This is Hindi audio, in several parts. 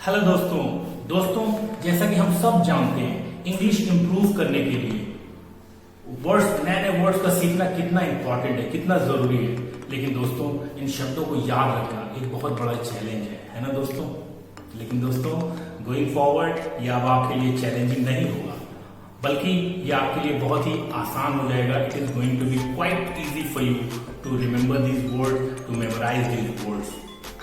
हेलो दोस्तों जैसा कि हम सब जानते हैं इंग्लिश इंप्रूव करने के लिए वर्ड्स नए नए वर्ड्स का सीखना कितना इंपॉर्टेंट है, कितना जरूरी है। लेकिन दोस्तों इन शब्दों को याद रखना एक बहुत बड़ा चैलेंज है ना दोस्तों। लेकिन दोस्तों गोइंग फॉरवर्ड ये अब आपके लिए चैलेंजिंग नहीं होगा, बल्कि ये आपके लिए बहुत ही आसान हो जाएगा। It is going to be quite easy for you to remember these words, to memorise these words.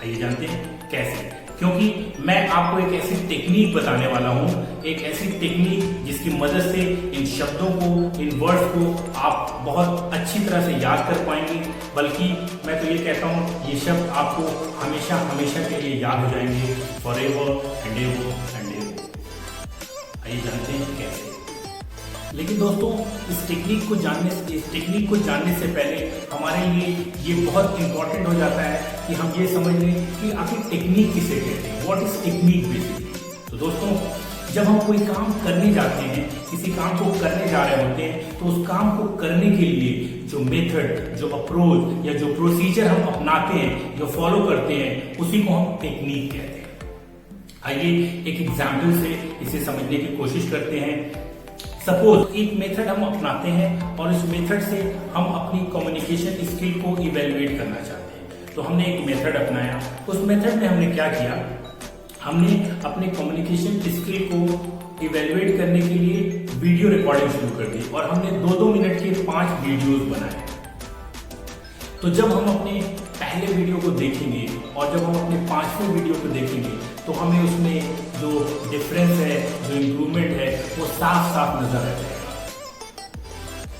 आइए जानते हैं कैसे। क्योंकि मैं आपको एक ऐसी टेक्निक बताने वाला हूं, एक ऐसी टेक्निक जिसकी मदद से इन शब्दों को, इन वर्ड्स को आप बहुत अच्छी तरह से याद कर पाएंगे। बल्कि मैं तो ये कहता हूं ये शब्द आपको हमेशा हमेशा के लिए याद हो जाएंगे, forever and ever and ever. आइए जानते हैं कैसे। लेकिन दोस्तों इस टेक्निक को जानने से पहले हमारे लिए ये बहुत इंपॉर्टेंट हो जाता है कि हम ये समझ लें कि आखिर टेक्निक किसे कहते हैं, व्हाट इज टेक्निक बेसिकली। तो दोस्तों जब हम कोई काम करने जाते हैं, किसी काम को करने जा रहे होते हैं, तो उस काम को करने के लिए जो मेथड, जो अप्रोच या जो प्रोसीजर हम अपनाते हैं, जो फॉलो करते हैं, उसी को हम टेक्निक कहते हैं। आइए एक एग्जाम्पल से इसे समझने की कोशिश करते हैं। सपोज एक मेथड हम अपनाते हैं और इस मेथड से हम अपनी कम्युनिकेशन स्किल को इवेलुएट करना चाहते हैं। तो हमने एक मेथड अपनाया, उस मेथड में हमने क्या किया, हमने अपने कम्युनिकेशन स्किल को इवेलुएट करने के लिए वीडियो रिकॉर्डिंग शुरू कर दी और हमने 2-2 मिनट के 5 वीडियोस बनाए। तो जब हम अपने पहले वीडियो को देखेंगे और जब हम अपने 5वें वीडियो को देखेंगे तो हमें उसमें जो डिफरेंस है, जो इम्प्रूवमेंट है, वो साफ साफ नजर आ जाएगा।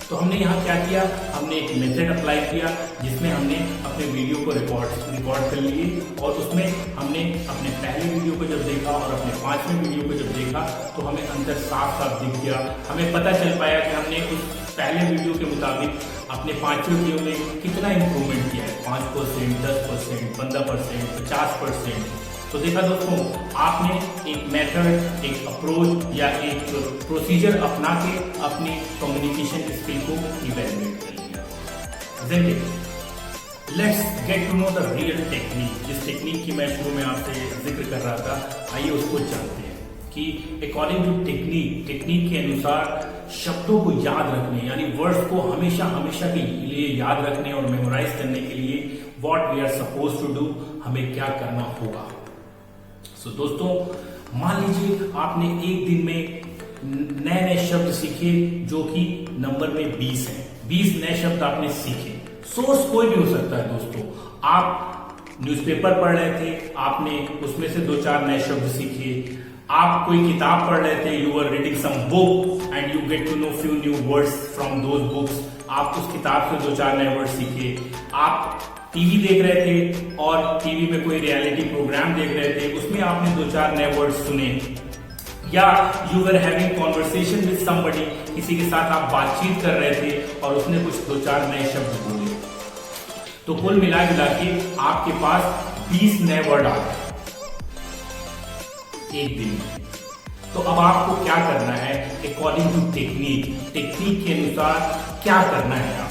तो हमने यहाँ क्या किया, हमने एक मेथड अप्लाई किया जिसमें हमने अपने वीडियो को रिकॉर्ड कर लिए और उसमें हमने अपने पहले वीडियो को जब देखा और अपने 5वें वीडियो को जब देखा तो हमें अंतर साफ साफ दिख गया। हमें पता चल पाया कि हमने उस पहले वीडियो के मुताबिक अपने 5वें वीडियो में कितना इम्प्रूवमेंट किया है, 5%, 10%, 15%, 50%। तो देखा दोस्तों, आपने एक मेथड, एक अप्रोच या एक प्रोसीजर अपना के अपनी कम्युनिकेशन स्किल को इवैल्यूएट कर लिया। Let's get to know the real technique. जिस टेक्निक की मैं शुरू में आपसे जिक्र कर रहा था, आइए उसको जानते हैं कि अकॉर्डिंग टू टेक्निक के अनुसार शब्दों को याद रखने, यानी वर्ड्स को हमेशा हमेशा के लिए याद रखने और मेमोराइज करने के लिए what we are suppose to do, हमें क्या करना होगा। सो दोस्तों मान लीजिए आपने एक दिन में नए नए शब्द सीखे जो कि नंबर में 20 हैं। 20 नए शब्द आपने सीखे। सोर्स कोई भी हो सकता है दोस्तों। आप न्यूज़पेपर पढ़ रहे थे, आपने उसमें से 2-4 नए शब्द सीखे। आप कोई किताब पढ़ रहे थे, you are reading some book and you get to know few new words from those books. आप उस किताब से 2-4 नए वर्ड सीखे। आप टीवी देख रहे थे और टीवी में कोई रियलिटी प्रोग्राम देख रहे थे, उसमें आपने 2-4 नए वर्ड सुने। या you were having conversation with somebody, किसी के साथ आप बातचीत कर रहे थे और उसने कुछ 2-4 नए शब्द बोले। तो कुल मिला के आपके पास 20 नए वर्ड आ गए एक दिन में। तो अब आपको क्या करना है, अकॉर्डिंग टू टेक्निक के अनुसार क्या करना है।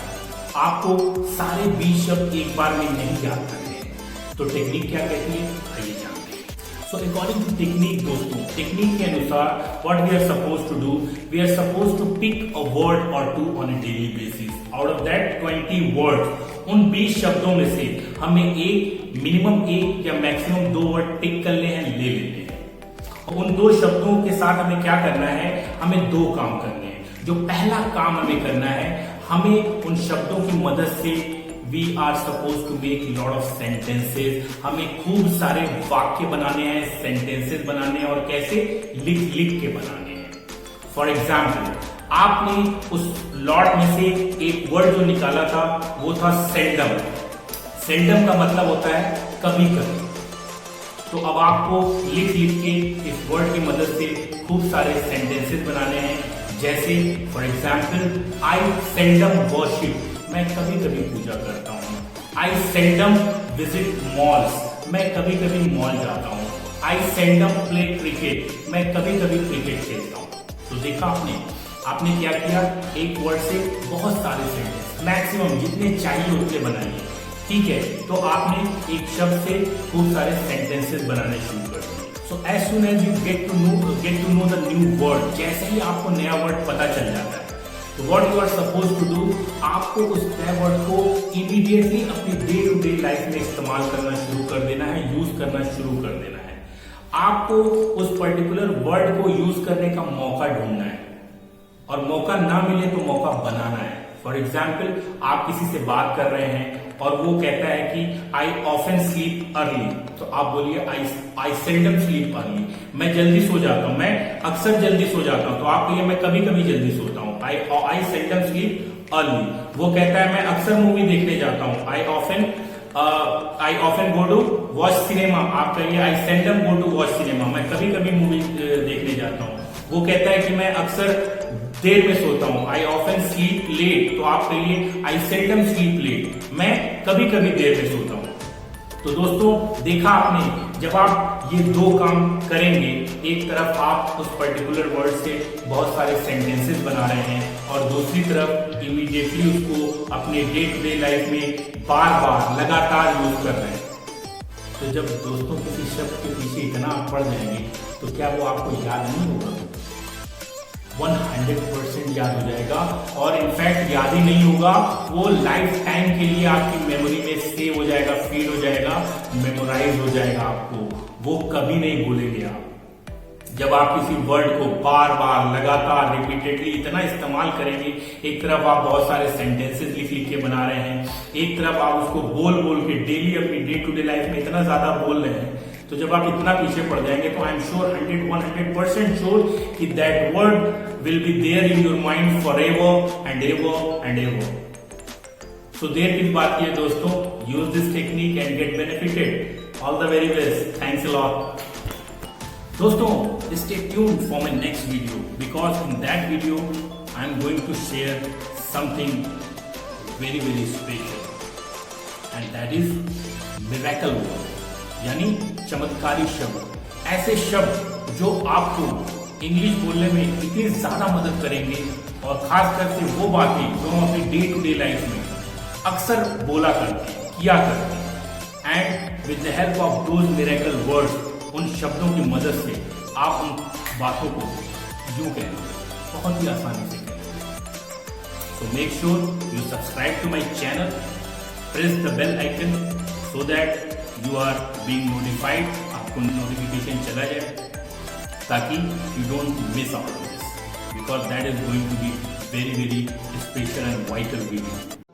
आपको सारे 20 शब्द एक बार में नहीं याद करने हैं। तो टेक्निक क्या कहती है, आइए जानते हैं। सो अकॉर्डिंग टू टेक्निक दोस्तों, टेक्निक के अनुसार what we are suppose to do, we are suppose to pick a word और 2 on a daily basis. Out of that 20 words, उन 20 शब्दों में से हमें मिनिमम एक या मैक्सिमम 2 वर्ड पिक कर ले लेते हैं। उन 2 शब्दों के साथ हमें क्या करना है, हमें 2 काम करने हैं। जो पहला काम हमें करना है, हमें उन शब्दों की मदद से we are suppose to make lot of sentences. हमें खूब सारे वाक्य बनाने हैं, सेंटेंसेस बनाने हैं और कैसे, लिख के बनाने हैं। फॉर एग्जाम्पल, आपने उस लॉट में से एक वर्ड जो निकाला था वो था सेल्डम। सेल्डम का मतलब होता है कभी कभी। तो अब आपको लिख के इस वर्ड की मदद से खूब सारे सेंटेंसेस बनाने हैं। जैसे for example, I seldom worship, मैं कभी कभी पूजा करता हूँ। आई सेल्डम विजिट मॉल्स, मैं कभी कभी मॉल जाता हूँ। आई सेल्डम प्ले क्रिकेट, मैं कभी कभी क्रिकेट खेलता हूँ। तो देखा आपने क्या किया, एक वर्ड से बहुत सारे सेंटेंस, मैक्सिमम जितने चाहिए उतने बनाइए। ठीक है, तो आपने एक शब्द से खूब सारे सेंटेंसेस बनाने शुरू कर दिए। So as soon as you get to know the new word, जैसे ही आपको नया वर्ड पता चल जाता है, तो what you are suppose to do, आपको उस नए वर्ड को इमीडिएटली अपनी डे टू डे लाइफ में इस्तेमाल करना शुरू कर देना है, यूज करना शुरू कर देना है। आपको उस पर्टिकुलर वर्ड को यूज करने का मौका ढूंढना है, और मौका ना मिले तो मौका बनाना है। फॉर एग्जाम्पल, आप किसी से बात कर रहे हैं और वो कहता है कि आई ऑफन स्लीप अर्ली, तो आप बोलिए आई सेल्डम स्लीप अर्ली, मैं जल्दी सो जाता हूं, मैं अक्सर जल्दी सो जाता हूं, तो आप कहिए मैं कभी कभी जल्दी सोता हूं, आई सेल्डम स्लीप अर्ली। वो कहता है मैं अक्सर मूवी देखने जाता हूं, I often go to watch cinema, आप कहिए I seldom go to watch cinema, मैं कभी कभी मूवी देखने जाता हूं। वो कहता है कि मैं अक्सर देर में सोता हूं, आई ऑफन स्लीप लेट, तो आप कहिए आई सेल्डम स्लीप लेट, मैं कभी कभी देर में सोता हूं। तो दोस्तों, देखा आपने, जब आप ये दो काम करेंगे, एक तरफ आप उस पर्टिकुलर वर्ड से बहुत सारे सेंटेंसेस बना रहे हैं और दूसरी तरफ इमीडिएटली उसको अपने डे टू डे लाइफ में बार बार लगातार यूज कर रहे हैं। तो जब दोस्तों किसी शब्द के पीछे इतना आप पड़ जाएंगे, तो क्या वो आपको याद नहीं होगा? 100% याद हो जाएगा, और इनफैक्ट याद ही नहीं होगा, वो लाइफ टाइम के लिए आपकी मेमोरी में सेव हो जाएगा, फीड हो जाएगा, मेमोराइज हो जाएगा, आपको वो कभी नहीं भूलेंगे आप। जब आप किसी वर्ड को बार बार लगातार रिपीटेडली इतना इस्तेमाल करेंगे, एक तरफ आप बहुत सारे सेंटेंसेस लिख लिख के बना रहे हैं, एक तरफ आप उसको बोल बोल के डेली अपनी डे टू डे लाइफ में इतना ज्यादा बोल रहे हैं, तो जब आप इतना पीछे पड़ जाएंगे, तो आई एम श्योर 100% श्योर कि that word will be there in your mind forever and ever and ever. So देर किस बात की है दोस्तों, use this technique and get benefited. All the very best, thanks a lot. दोस्तों, stay tuned for my next video, because in that video I am going to share something very very special, and that is miracle word, यानी चमत्कारी शब्द। ऐसे शब्द जो आपको इंग्लिश बोलने में इतनी ज्यादा मदद करेंगे, और खास करके वो बातें जो हम अपनी डे टू डे लाइफ में अक्सर बोला करते हैं, किया करते हैं, and with the help of those miracle words, उन शब्दों की मदद से आप उन बातों को यूं कहें, बहुत ही आसानी से कहें। So make sure you subscribe to my channel, press the bell icon, so that you are being notified, आपको नोटिफिकेशन चला जाए, ताकि you don't miss out on this, because that is going to be very very special and vital video.